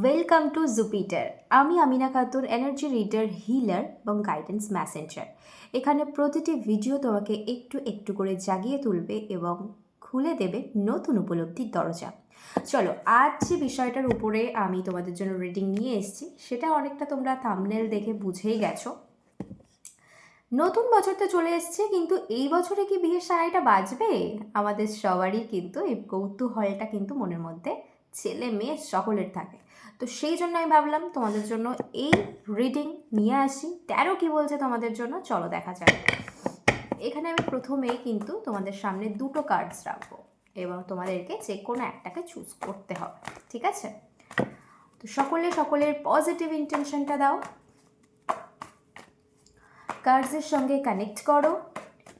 Welcome to Jupiter. আমি Amina Khatun, energy reader, healer এবং guidance messenger. এখানে প্রতিটি ভিডিও তোমাকে একটু একটু করে জাগিয়ে তুলবে এবং খুলে দেবে নতুন উপলব্ধির দরজা। চলো, আজ যে বিষয়টার উপরে আমি তোমাদের জন্য রিডিং নিয়ে এসেছি সেটা অনেকটা তোমরা থাম্বনেল দেখে বুঝেই গেছো। নতুন বছর তো চলে এসছে, কিন্তু এই বছরে কি বিয়ের সারাইটা বাজবে? আমাদের সবারই কিন্তু এই কৌতূহলটা কিন্তু মনের মধ্যে ছেলে মেয়ে সকলের থাকে। তো সেই জন্য আমি ভাবলাম তোমাদের জন্য এই রিডিং নিয়ে আসি। 13 কি বলছে তোমাদের জন্য, চলো দেখা যাক। এখানে আমি প্রথমেই কিন্তু তোমাদের সামনে দুটো কার্ডস রাখবো এবং তোমাদেরকে যে কোনো একটাকে চুজ করতে হবে, ঠিক আছে? তো সকলের পজিটিভ ইন্টেনশনটা দাও, কার্ডসের সঙ্গে কানেক্ট করো,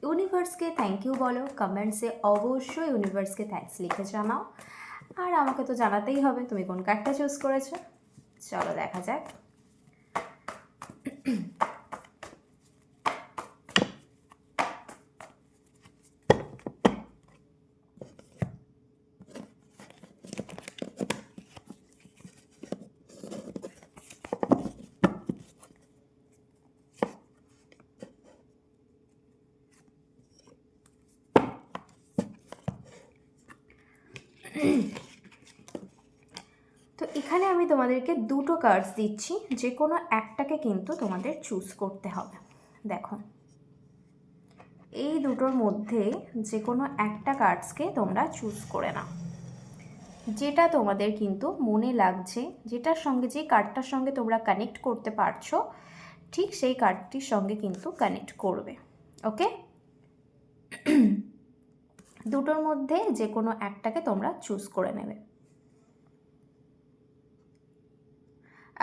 ইউনিভার্সকে থ্যাংক ইউ বলো, কমেন্টসে অবশ্যই ইউনিভার্সকে থ্যাঙ্কস লিখে জানাও। আর আমাকে তো জানাতেই হবে তুমি কোন কার্ডটা চুজ করেছো। চলো দেখা যাক। তো এখানে আমি তোমাদেরকে দুটো কার্ডস দিচ্ছি, যে কোনো একটাকে কিন্তু তোমাদের চুজ করতে হবে। দেখো, এই দুটোর মধ্যে যে কোনো একটা কার্ডসকে তোমরা চুজ করে নাও। যেটা তোমাদের কিন্তু মনে লাগছে, যেটার সঙ্গে, যে কার্ডটার সঙ্গে তোমরা কানেক্ট করতে পারছো, ঠিক সেই কার্ডটির সঙ্গে কিন্তু কানেক্ট করবে। ওকে, দুটোর মধ্যে যে কোনো একটাকে তোমরা চুজ করে নেবে।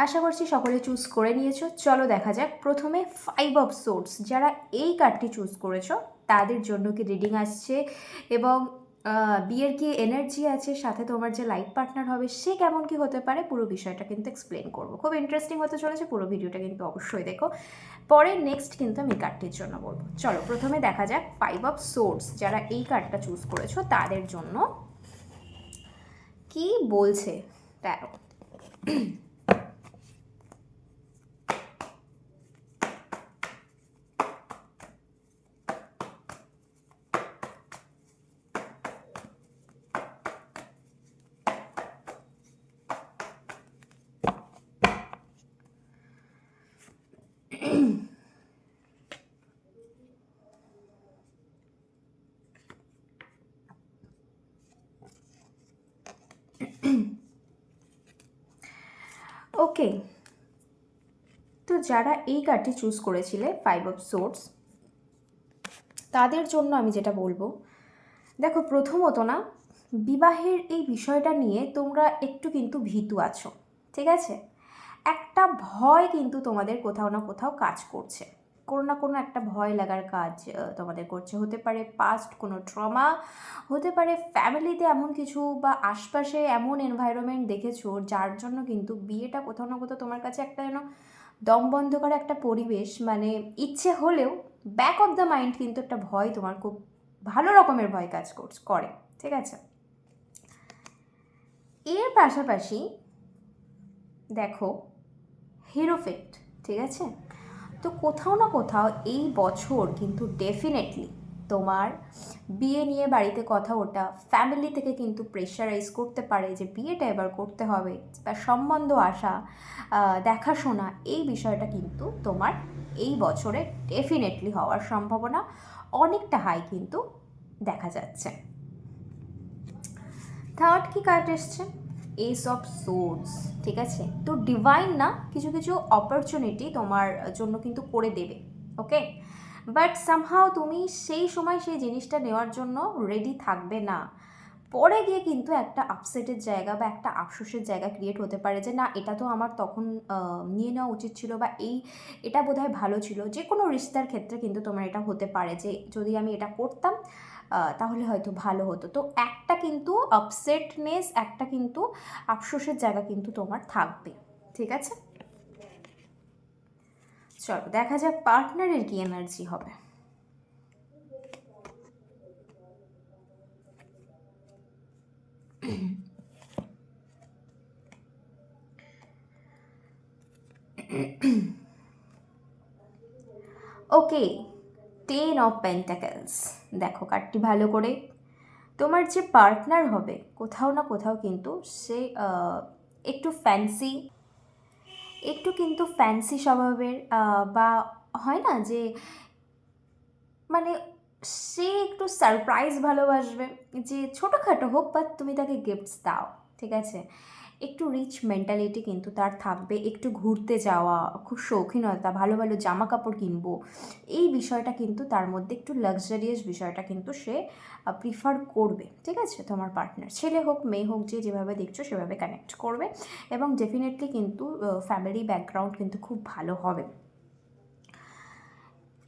আশা করছি সকলে চুজ করে নিয়েছো। চলো দেখা যাক। প্রথমে 5 অফ সোর্ডস, যারা এই কার্ডটি চুজ করেছো তাদের জন্য কি রিডিং আসছে এবং বিয়ের কি এনার্জি আছে, সাথে তোমার যে লাইফ পার্টনার হবে সে কেমন কি হতে পারে, পুরো বিষয়টা কিন্তু এক্সপ্লেন করবো। খুব ইন্টারেস্টিং হতে চলেছে, পুরো ভিডিওটা কিন্তু অবশ্যই দেখো। পরে নেক্সট কিন্তু আমি কার্ডটির জন্য বলবো। চলো প্রথমে দেখা যাক 5 অফ সোর্ডস, যারা এই কার্ডটা চুজ করেছো তাদের জন্য কি বলছে ট্যারো। ওকে, তো যারা এই কার্ডটি চুজ করেছিলে 5 অফ সোর্ডস, তাদের জন্য আমি যেটা বলবো, দেখো প্রথমত না, বিবাহের এই বিষয়টা নিয়ে তোমরা একটু কিন্তু ভীতু আছো, ঠিক আছে? একটা ভয় কিন্তু তোমাদের কোথাও না কোথাও কাজ করছে, কোনো না কোনো একটা ভয় লাগার কাজ তোমাদের করছে। হতে পারে পাস্ট কোনো ট্রমা, হতে পারে ফ্যামিলিতে এমন কিছু, বা আশপাশে এমন এনভায়রনমেন্ট দেখেছো যার জন্য কিন্তু বিয়েটা কোথাও না কোথাও তোমার কাছে একটা যেন দম বন্ধ করা একটা পরিবেশ, মানে ইচ্ছে হলেও ব্যাক অফ দ্য মাইন্ড কিন্তু একটা ভয়, তোমার খুব ভালো রকমের ভয় কাজ করে, ঠিক আছে? এর পাশাপাশি দেখো হিরোফেক্ট, ঠিক আছে? তো কোথাও না কোথাও এই বছর কিন্তু ডেফিনেটলি তোমার বিয়ে নিয়ে বাড়িতে কথা ওঠা, ফ্যামিলি থেকে কিন্তু প্রেশারাইজ করতে পারে যে বিয়েটা এবার করতে হবে, বা সম্বন্ধ আসা, দেখাশোনা, এই বিষয়টা কিন্তু তোমার এই বছরে ডেফিনেটলি হওয়ার সম্ভাবনা অনেকটা হাই কিন্তু দেখা যাচ্ছে। থার্ড কি কার্ড এসছে? এস অফ সোর্ডস, ঠিক আছে? তো ডিভাইন না কিছু কিছু অপরচুনিটি তোমার জন্য কিন্তু করে দেবে, ওকে? বাট সামহাও তুমি সেই সময় সেই জিনিসটা নেওয়ার জন্য রেডি থাকবে না। পরে গিয়ে কিন্তু একটা আপসেটের জায়গা বা একটা আফসোসের জায়গা ক্রিয়েট হতে পারে, যে না এটা তো আমার তখন নিয়ে নেওয়া উচিত ছিল, বা এটা বোধহয় ভালো ছিল। যে কোনো রিশতার ক্ষেত্রে কিন্তু তোমার এটা হতে পারে যে যদি আমি এটা করতাম তাহলে হয়তো ভালো হতো। তো একটা কিন্তু আপসেটনেস, একটা কিন্তু আফসোসের জায়গা কিন্তু তোমার থাকবে, ঠিক আছে? চলো দেখা যাক পার্টনারের কি এনার্জি হবে। ওকে, 10 অফ পেন্টাকেলস। দেখো কার্ডটি ভালো করে। তোমার যে পার্টনার হবে কোথাও না কোথাও কিন্তু সে একটু ফ্যান্সি, একটু কিন্তু ফ্যান্সি স্বভাবের, বা হয় না যে মানে সে একটু সারপ্রাইজ ভালোবাসবে, যে ছোটোখাটো হোক বাট তুমি তাকে গিফটস দাও, ঠিক আছে। একটু রিচ মেন্টালিটি কিন্তু তার থাকবে, একটু ঘুরতে যাওয়া, খুব শৌখিনতা, ভালো ভালো জামা কাপড় কিনবো, এই বিষয়টা কিন্তু তার মধ্যে একটু লাক্সারিয়াস বিষয়টা কিন্তু সে প্রিফার করবে, ঠিক আছে। তোমার পার্টনার ছেলে হোক মেয়ে হোক, যে যেভাবে দেখছো সেভাবে কানেক্ট করবে, এবং ডেফিনেটলি কিন্তু ফ্যামিলি ব্যাকগ্রাউন্ড কিন্তু খুব ভালো হবে।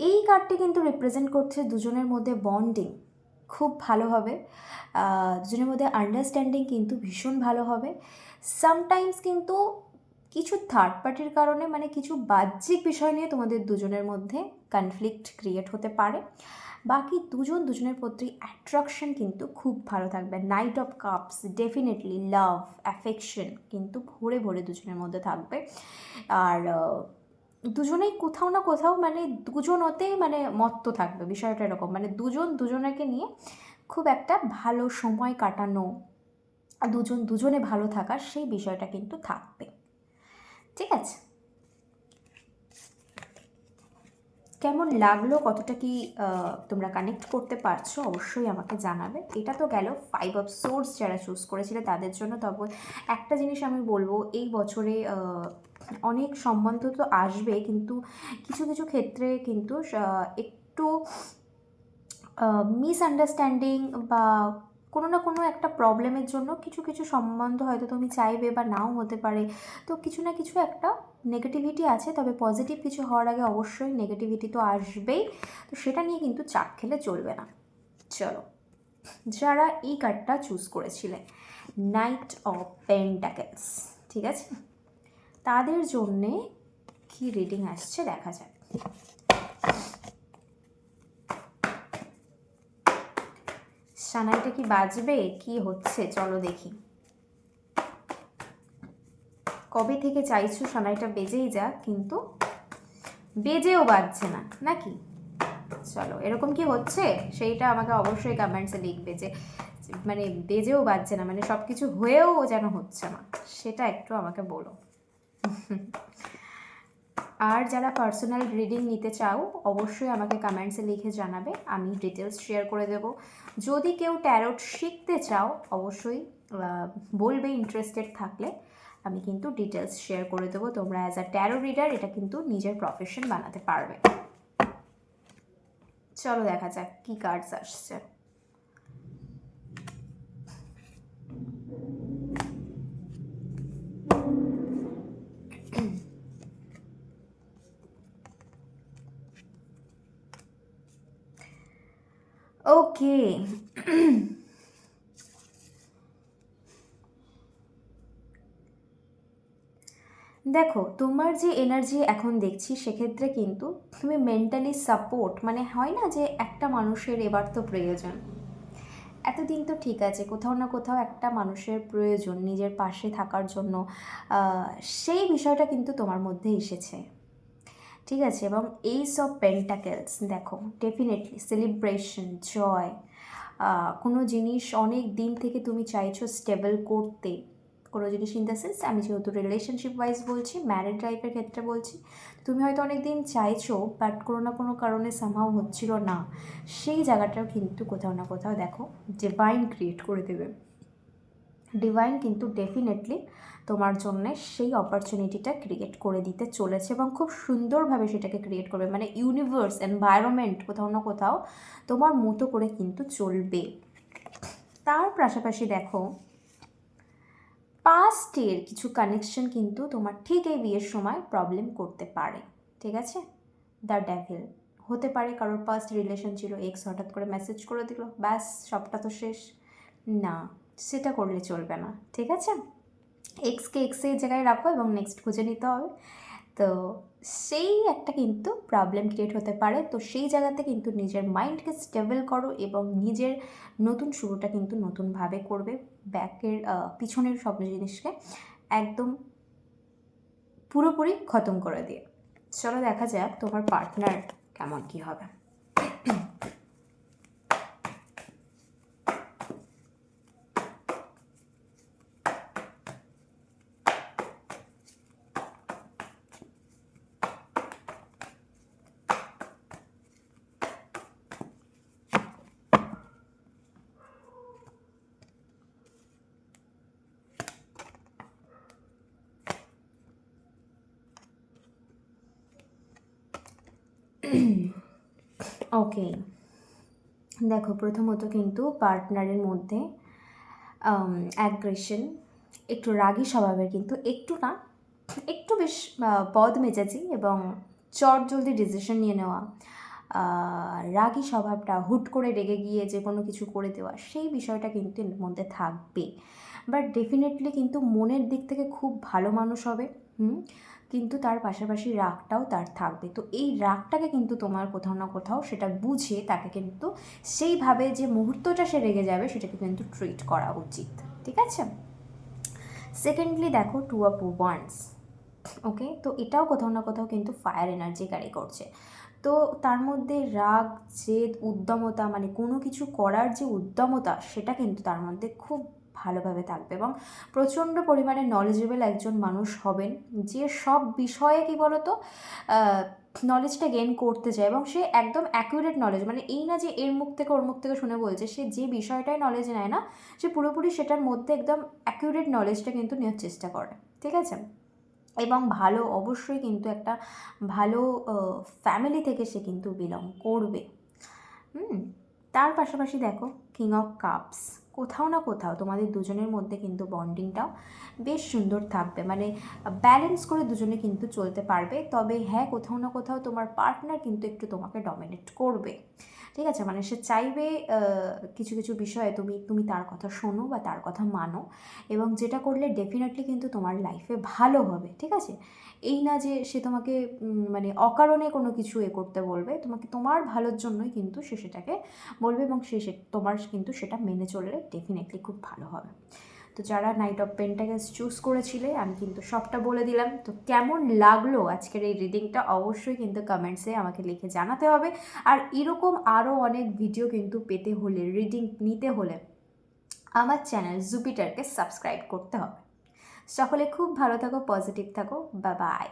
এই কার্ডটি কিন্তু রিপ্রেজেন্ট করছে দুজনের মধ্যে বন্ডিং খুব ভালো হবে, দুজনের মধ্যে আন্ডারস্ট্যান্ডিং কিন্তু ভীষণ ভালো হবে। সামটাইমস কিন্তু কিছু থার্ড পার্টির কারণে, মানে কিছু বাহ্যিক বিষয় নিয়ে তোমাদের দুজনের মধ্যে কনফ্লিক্ট ক্রিয়েট হতে পারে। বাকি দুজন দুজনের প্রতি অ্যাট্রাকশন কিন্তু খুব ভালো থাকবে। Night of cups, definitely love affection কিন্তু ভরে ভরে দুজনের মধ্যে থাকবে। আর দুজনেই কোথাও না কোথাও মানে দুজনতেই মানে মত্ত থাকবে, বিষয়টা এরকম, মানে দুজন দুজনাকে নিয়ে খুব একটা ভালো সময় কাটানো, দুজন দুজনে ভালো থাকার সেই বিষয়টা কিন্তু থাকবে, ঠিক আছে। কেমন লাগলো, কতটা কি তোমরা কানেক্ট করতে পারছো অবশ্যই আমাকে জানাবে। এটা তো গেল 5 অফ সোর্স যারা চুজ করেছিলে তাদের জন্য। তবে একটা জিনিস আমি বলবো, এই বছরে অনেক সম্বন্ধ তো আসবে, কিন্তু কিছু কিছু ক্ষেত্রে কিন্তু একটু মিসআন্ডারস্ট্যান্ডিং বা কোনো না কোনো একটা প্রবলেমের জন্য কিছু কিছু সম্বন্ধ হয়তো তুমি চাইবে বা নাও হতে পারে। তো কিছু না কিছু একটা নেগেটিভিটি আছে, তবে পজিটিভ কিছু হওয়ার আগে অবশ্যই নেগেটিভিটি তো আসবেই, তো সেটা নিয়ে কিন্তু চাপ খেলে চলবে না। চলো, যারা এই কার্ডটা চুজ করেছিলে, নাইট অফ পেন্টাকেলস, ঠিক আছে, তাদের জন্যে কি রিডিং আসছে দেখা যাক। সানাইটা কি বাজবে, কি হচ্ছে চলো দেখি। কবে থেকে চাইছো সানাইটা বেজেই যাক, কিন্তু বেজেও বাজছে না নাকি? চলো, এরকম কি হচ্ছে সেইটা আমাকে অবশ্যই কমেন্টসে লিখবে, যে মানে বেজেও বাজছে না, মানে সব কিছু হয়েও যেন হচ্ছে না, সেটা একটু আমাকে বলো। আর যারা পার্সোনাল রিডিং নিতে চাও অবশ্যই আমাকে কমেন্টসে লিখে জানাবে, আমি ডিটেলস শেয়ার করে দেব। যদি কেউ ট্যারোট শিখতে চাও অবশ্যই বলবে, ইন্টারেস্টেড থাকলে আমি কিন্তু ডিটেলস শেয়ার করে দেবো। তোমরা অ্যাজ আ ট্যারো রিডার এটা কিন্তু নিজের প্রফেশন বানাতে পারবে। চলো দেখা যাক কি কার্ডস আসছে। ওকে, দেখো তোমার যে এনার্জি এখন দেখছি সেক্ষেত্রে কিন্তু তুমি মেন্টালি সাপোর্ট, মানে হয় না যে একটা মানুষের এবার তো প্রয়োজন, এতদিন তো ঠিক আছে, কোথাও না কোথাও একটা মানুষের প্রয়োজন নিজের পাশে থাকার জন্য, সেই বিষয়টা কিন্তু তোমার মধ্যে এসেছে, ঠিক আছে। এবং এইস অফ পেন্টাকেলস দেখো, ডেফিনেটলি সেলিব্রেশন, জয়, কোনো জিনিস অনেক দিন থেকে তুমি চাইছো স্টেবল করতে, কোনো জিনিস ইন দ্য সেন্স, আমি যেহেতু রিলেশনশিপ ওয়াইজ বলছি, ম্যারিড লাইফের ক্ষেত্রে বলছি, তুমি হয়তো অনেক দিন চাইছো বাট কোনো না কোনো কারণে সামহাও হচ্ছিল না, সেই জায়গাটাও কিন্তু কোথাও না কোথাও দেখো ডিভাইন ক্রিয়েট করে দেবে। ডিভাইন কিন্তু ডেফিনেটলি তোমার জন্য সেই অপরচুনিটিটা ক্রিয়েট করে দিতে চলেছে, এবং খুব সুন্দরভাবে সেটাকে ক্রিয়েট করবে, মানে ইউনিভার্স এনভায়রনমেন্ট কোথাও না কোথাও তোমার মতো করে কিন্তু চলবে। তার পাশাপাশি দেখো, পাস্টের কিছু কানেকশন কিন্তু তোমার ঠিক এই বিয়ের সময় প্রবলেম করতে পারে, ঠিক আছে। দ্য ডেভিল হতে পারে, কারোর পাস্ট রিলেশন ছিল, এক্স হঠাৎ করে মেসেজ করে দিল, ব্যাস সবটা তো শেষ, না সেটা করলে চলবে না, ঠিক আছে। এক্সকে এক্সের জায়গায় রাখো এবং নেক্সট খুঁজে নিতে হবে, তো সেই একটা কিন্তু প্রবলেম ক্রিয়েট হতে পারে। তো সেই জায়গাতে কিন্তু নিজের মাইন্ডকে স্টেবল করো এবং নিজের নতুন শুরুটা কিন্তু নতুনভাবে করবে, ব্যাকের পিছনের সব জিনিসকে একদম পুরোপুরি খতম করে দিয়ে। চলো দেখা যাক তোমার পার্টনার কেমন কী হবে। ওকে, দেখো প্রথমত কিন্তু পার্টনারের মধ্যে অ্যাগ্রেশন, একটু রাগী স্বভাবের, কিন্তু একটু না, একটু বেশ বদমেজাজি এবং চটজলদি ডিসিশন নিয়ে নেওয়া, রাগী স্বভাবটা, হুট করে রেগে গিয়ে যে কোনো কিছু করে দেওয়া, সেই বিষয়টা কিন্তু এর মধ্যে থাকবে। বাট ডেফিনেটলি কিন্তু মনের দিক থেকে খুব ভালো মানুষ হবে। কিন্তু তার পাশাপাশি রাগটাও তার থাকবে। তো এই রাগটাকে কিন্তু তোমার কোথাও না কোথাও সেটা বুঝে তাকে কিন্তু সেইভাবে যে মুহূর্তটা সে রেগে যাবে সেটাকে কিন্তু ট্রিট করা উচিত, ঠিক আছে? সেকেন্ডলি দেখো 2 অফ ওয়ান্ডস। ওকে, তো এটাও কোথাও না কোথাও কিন্তু ফায়ার এনার্জি ক্যারি করছে। তো তার মধ্যে রাগ, জেদ, উদ্যমতা, মানে কোনো কিছু করার যে উদ্যমতা, সেটা কিন্তু তার মধ্যে খুব ভালোভাবে থাকবে এবং প্রচণ্ড পরিমাণে নলেজেবল একজন মানুষ হবেন, যে সব বিষয়ে কী বলতো নলেজটা গেইন করতে চায় এবং সে একদম অ্যাকুরেট নলেজ, মানে এই না যে এর মুখ থেকে ওর মুখ থেকে শুনে বলছে, সে যে বিষয়টাই নলেজ নেয় না, সে পুরোপুরি সেটার মধ্যে একদম অ্যাকুরেট নলেজটা কিন্তু নেওয়ার চেষ্টা করে, ঠিক আছে? এবং ভালো, অবশ্যই কিন্তু একটা ভালো ফ্যামিলি থেকে সে কিন্তু বিলং করবে। তার পাশাপাশি দেখো কিং অফ কাপস, কোথাও না কোথাও তোমাদের দুজনের মধ্যে কিন্তু বন্ডিংটাও বেশ সুন্দর থাকবে, মানে ব্যালেন্স করে দুজনে কিন্তু চলতে পারবে। তবে হ্যাঁ, কোথাও না কোথাও তোমার পার্টনার কিন্তু একটু তোমাকে ডমিনেট করবে, ঠিক আছে? মানে সে চাইবে কিছু কিছু বিষয়ে তুমি তার কথা শোনো বা তার কথা মানো, এবং যেটা করলে ডেফিনেটলি কিন্তু তোমার লাইফে ভালো হবে, ঠিক আছে? এই না যে সে তোমাকে মানে অকারণে কোনো কিছু করতে বলবে, তোমাকে তোমার ভালোর জন্যই কিন্তু সে সেটাকে বলবে এবং তোমার কিন্তু সেটা মেনে চললে ডেফিনেটলি খুব ভালো হবে। তো যারা নাইট অফ পেন্টাকেলস চুজ করেছিলে, আমি কিন্তু সবটা বলে দিলাম। তো কেমন লাগলো আজকের এই রিডিংটা অবশ্যই কিন্তু কমেন্টসে আমাকে লিখে জানাতে হবে। আর এরকম আরও অনেক ভিডিও কিন্তু পেতে হলে, রিডিং নিতে হলে আমার চ্যানেল জুপিটারকে সাবস্ক্রাইব করতে হবে। সকলে খুব ভালো থাকো, পজিটিভ থাকো, বাই বাই।